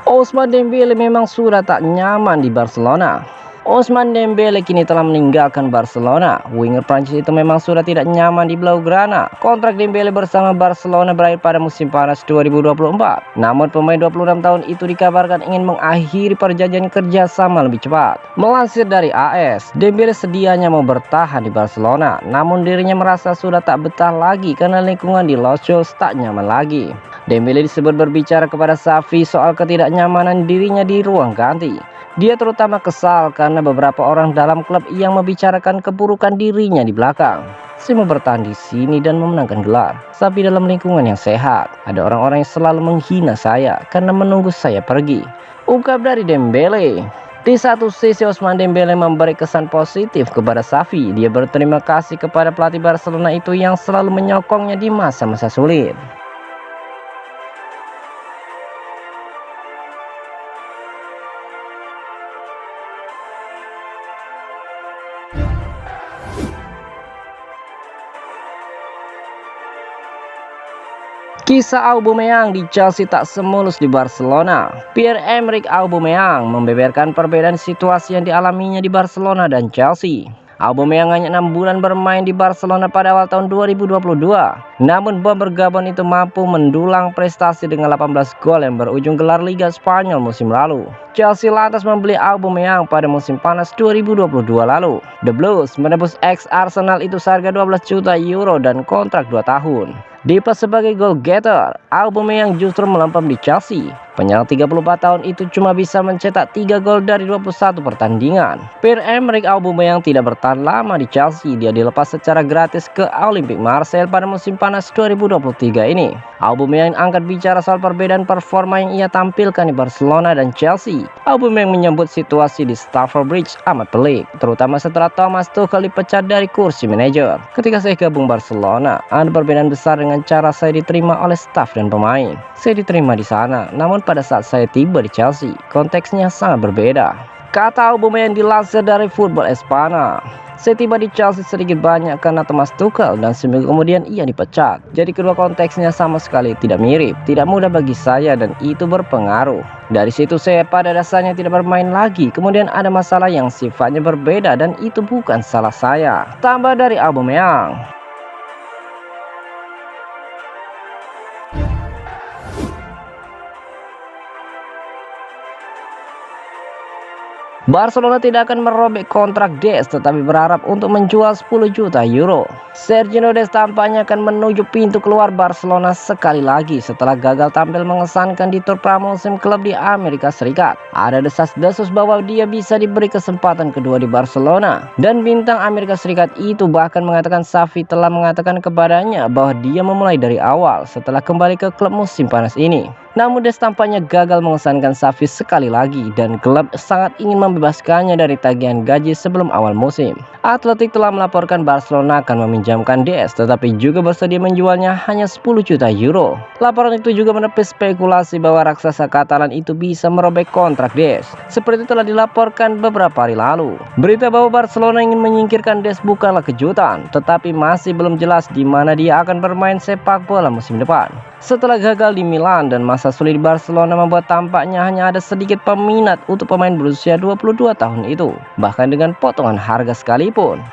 Ousmane Dembele memang sudah tak nyaman di Barcelona. Ousmane Dembele kini telah meninggalkan Barcelona. Winger Prancis itu memang sudah tidak nyaman di Blaugrana. Kontrak Dembele bersama Barcelona berakhir pada musim panas 2024. Namun pemain 26 tahun itu dikabarkan ingin mengakhiri perjanjian kerja sama lebih cepat. Melansir dari AS, Dembele sedianya mau bertahan di Barcelona, namun dirinya merasa sudah tak betah lagi karena lingkungan di Los Angeles tak nyaman lagi. Dembele disebut berbicara kepada Xavi soal ketidaknyamanan dirinya di ruang ganti. Dia terutama kesal karena beberapa orang dalam klub yang membicarakan keburukan dirinya di belakang. Saya mau bertahan di sini dan memenangkan gelar, tapi dalam lingkungan yang sehat. Ada orang-orang yang selalu menghina saya karena menunggu saya pergi, ungkap dari Dembele. Di satu sisi, Ousmane Dembele memberi kesan positif kepada Xavi. Dia berterima kasih kepada pelatih Barcelona itu yang selalu menyokongnya di masa-masa sulit. Kisah Aubameyang di Chelsea tak semulus di Barcelona. Pierre-Emerick Aubameyang membeberkan perbedaan situasi yang dialaminya di Barcelona dan Chelsea. Aubameyang hanya 6 bulan bermain di Barcelona pada awal tahun 2022. Namun bomber Gabon itu mampu mendulang prestasi dengan 18 gol yang berujung gelar Liga Spanyol musim lalu. Chelsea lantas membeli Aubameyang pada musim panas 2022 lalu. The Blues menebus ex-Arsenal itu seharga 12 juta euro dan kontrak 2 tahun. Dipas sebagai goal getter, Aubameyang justru melempem di Chelsea. Penyerang 34 tahun itu cuma bisa mencetak 3 gol dari 21 pertandingan. Pierre-Emerick Aubameyang tidak bertahan lama di Chelsea. Dia dilepas secara gratis ke Olympique Marseille pada musim panas 2023 ini. Aubameyang angkat bicara soal perbedaan performa yang ia tampilkan di Barcelona dan Chelsea. Aubameyang menyebut situasi di Stamford Bridge amat pelik, terutama setelah Thomas Tuchel dipecat dari kursi manajer. Ketika saya gabung Barcelona, ada perbedaan besar dengan cara saya diterima oleh staf dan pemain. Saya diterima di sana, namun pada saat saya tiba di Chelsea, konteksnya sangat berbeda, kata Aubameyang dilansir dari Football Espana. Saya tiba di Chelsea sedikit banyak karena Thomas Tuchel dan seminggu kemudian ia dipecat. Jadi kedua konteksnya sama sekali tidak mirip, tidak mudah bagi saya dan itu berpengaruh. Dari situ saya pada dasarnya tidak bermain lagi. Kemudian ada masalah yang sifatnya berbeda dan itu bukan salah saya, tambah dari Aubameyang. Barcelona tidak akan merobek kontrak Des tetapi berharap untuk menjual 10 juta euro. Sergio Des tampaknya akan menuju pintu keluar Barcelona sekali lagi setelah gagal tampil mengesankan di tur pramusim klub di Amerika Serikat. Ada desas-desus bahwa dia bisa diberi kesempatan kedua di Barcelona, dan bintang Amerika Serikat itu bahkan mengatakan Xavi telah mengatakan kepadanya bahwa dia memulai dari awal setelah kembali ke klub musim panas ini. Namun Des tampaknya gagal mengesankan Xavi sekali lagi dan klub sangat ingin membebaskannya dari tagihan gaji sebelum awal musim. Athletic telah melaporkan Barcelona akan meminjamkan Des tetapi juga bersedia menjualnya hanya 10 juta euro. Laporan itu juga menepis spekulasi bahwa raksasa Katalan itu bisa merobek kontrak Des, seperti telah dilaporkan beberapa hari lalu. Berita bahwa Barcelona ingin menyingkirkan Des bukanlah kejutan, tetapi masih belum jelas di mana dia akan bermain sepak bola musim depan. Setelah gagal di Milan dan masa sulit di Barcelona membuat tampaknya hanya ada sedikit peminat untuk pemain berusia 22 tahun itu, bahkan dengan potongan harga sekalipun.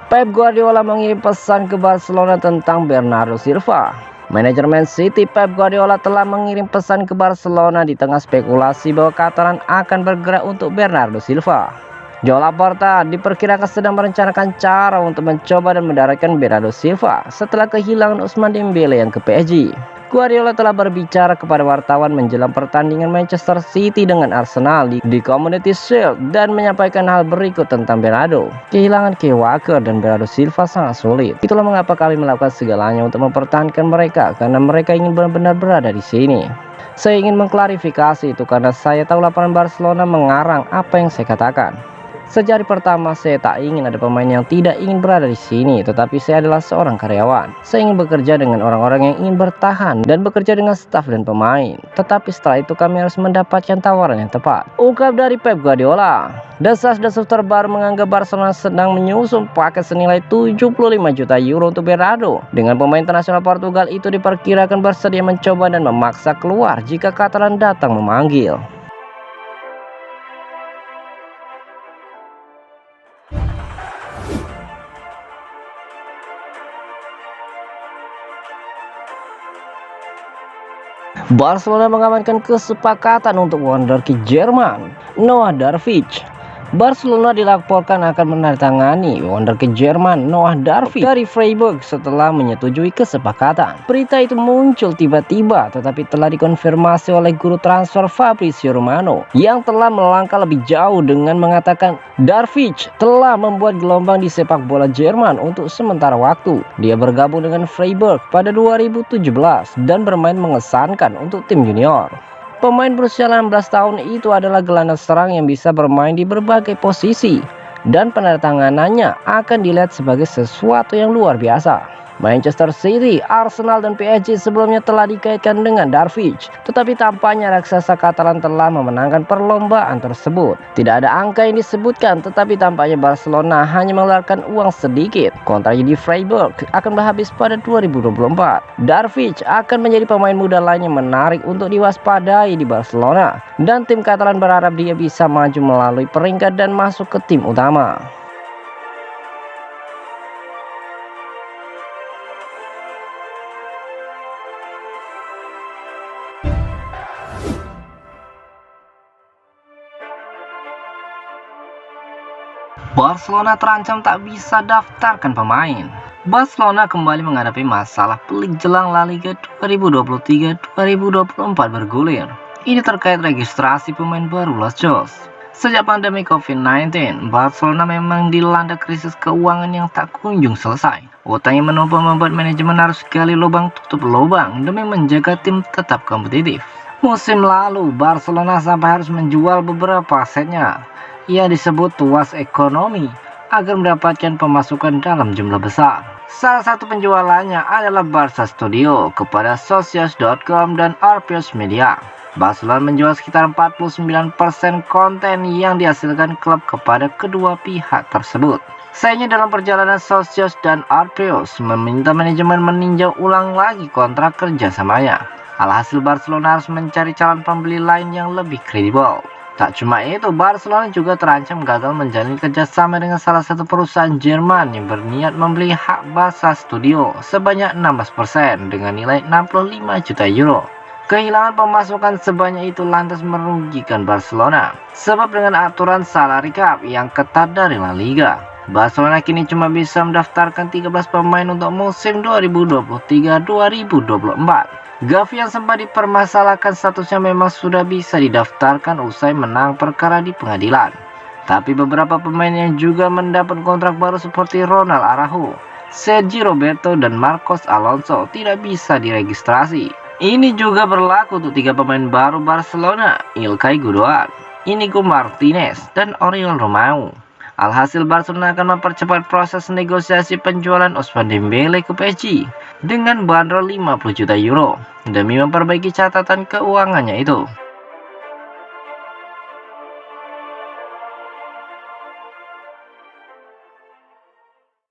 Pep Guardiola mengirim pesan ke Barcelona tentang Bernardo Silva. Manajemen City Pep Guardiola telah mengirim pesan ke Barcelona di tengah spekulasi bahwa Catalan akan bergerak untuk Bernardo Silva. Joao Laporta diperkirakan sedang merencanakan cara untuk mencoba dan mendaratkan Bernardo Silva setelah kehilangan Ousmane Dembele yang ke PSG. Guardiola telah berbicara kepada wartawan menjelang pertandingan Manchester City dengan Arsenal di Community Shield dan menyampaikan hal berikut tentang Bernardo. Kehilangan Kyle Walker dan Bernardo Silva sangat sulit. Itulah mengapa kami melakukan segalanya untuk mempertahankan mereka karena mereka ingin benar-benar berada di sini. Saya ingin mengklarifikasi itu karena saya tahu laporan Barcelona mengarang apa yang saya katakan. Sejari pertama saya tak ingin ada pemain yang tidak ingin berada di sini, tetapi saya adalah seorang karyawan. Saya ingin bekerja dengan orang-orang yang ingin bertahan dan bekerja dengan staf dan pemain. Tetapi setelah itu kami harus mendapatkan tawaran yang tepat. Ungkap dari Pep Guardiola. Desas-desus terbaru menganggap Barcelona sedang menyusun paket senilai 75 juta euro untuk Bernardo. Dengan pemain internasional Portugal itu diperkirakan bersedia mencoba dan memaksa keluar jika Catalan datang memanggil. Barcelona mengamankan kesepakatan untuk wonderkid Jerman, Noah Darwich. Barcelona dilaporkan akan menandatangani wonderkid Jerman Noah Darwich dari Freiburg setelah menyetujui kesepakatan. Berita itu muncul tiba-tiba tetapi telah dikonfirmasi oleh guru transfer Fabrizio Romano yang telah melangkah lebih jauh dengan mengatakan Darwich telah membuat gelombang di sepak bola Jerman untuk sementara waktu. Dia bergabung dengan Freiburg pada 2017 dan bermain mengesankan untuk tim junior. Pemain berusia 16 tahun itu adalah gelandang serang yang bisa bermain di berbagai posisi dan penandatanganannya akan dilihat sebagai sesuatu yang luar biasa. Manchester City, Arsenal, dan PSG sebelumnya telah dikaitkan dengan Darwich, tetapi tampaknya raksasa Catalan telah memenangkan perlombaan tersebut. Tidak ada angka yang disebutkan, tetapi tampaknya Barcelona hanya mengeluarkan uang sedikit. Kontraknya di Freiburg akan habis pada 2024. Darwich akan menjadi pemain muda lain yang menarik untuk diwaspadai di Barcelona, dan tim Catalan berharap dia bisa maju melalui peringkat dan masuk ke tim utama. Barcelona terancam tak bisa daftarkan pemain. Barcelona kembali menghadapi masalah pelik jelang La Liga 2023-2024 bergulir. Ini terkait registrasi pemain baru Los Jos. Sejak pandemi COVID-19, Barcelona memang dilanda krisis keuangan yang tak kunjung selesai. Utang yang menumpuk membuat manajemen harus gali lubang tutup lubang demi menjaga tim tetap kompetitif. Musim lalu, Barcelona sampai harus menjual beberapa asetnya. Ia disebut tuas ekonomi agar mendapatkan pemasukan dalam jumlah besar. Salah satu penjualannya adalah Barca Studio kepada Socios.com dan Arpios Media. Barcelona menjual sekitar 49% konten yang dihasilkan klub kepada kedua pihak tersebut. Sayangnya dalam perjalanan Socios dan Arpios meminta manajemen meninjau ulang lagi kontrak kerjasamanya. Alhasil Barcelona harus mencari calon pembeli lain yang lebih kredibel. Tak cuma itu, Barcelona juga terancam gagal menjalin kerjasama dengan salah satu perusahaan Jerman yang berniat membeli hak Barca Studio sebanyak 16% dengan nilai 65 juta euro. Kehilangan pemasukan sebanyak itu lantas merugikan Barcelona, sebab dengan aturan salary cap yang ketat dari La Liga, Barcelona kini cuma bisa mendaftarkan 13 pemain untuk musim 2023-2024. Gavi yang sempat dipermasalahkan statusnya memang sudah bisa didaftarkan usai menang perkara di pengadilan. Tapi beberapa pemain yang juga mendapat kontrak baru seperti Ronald Araujo, Sergi Roberto, dan Marcos Alonso tidak bisa diregistrasi. Ini juga berlaku untuk 3 pemain baru Barcelona, Ilkay Gundogan, Inigo Martinez, dan Oriol Romeu. Alhasil Barcelona akan mempercepat proses negosiasi penjualan Ousmane Dembele ke PSG dengan bandrol 50 juta euro demi memperbaiki catatan keuangannya itu.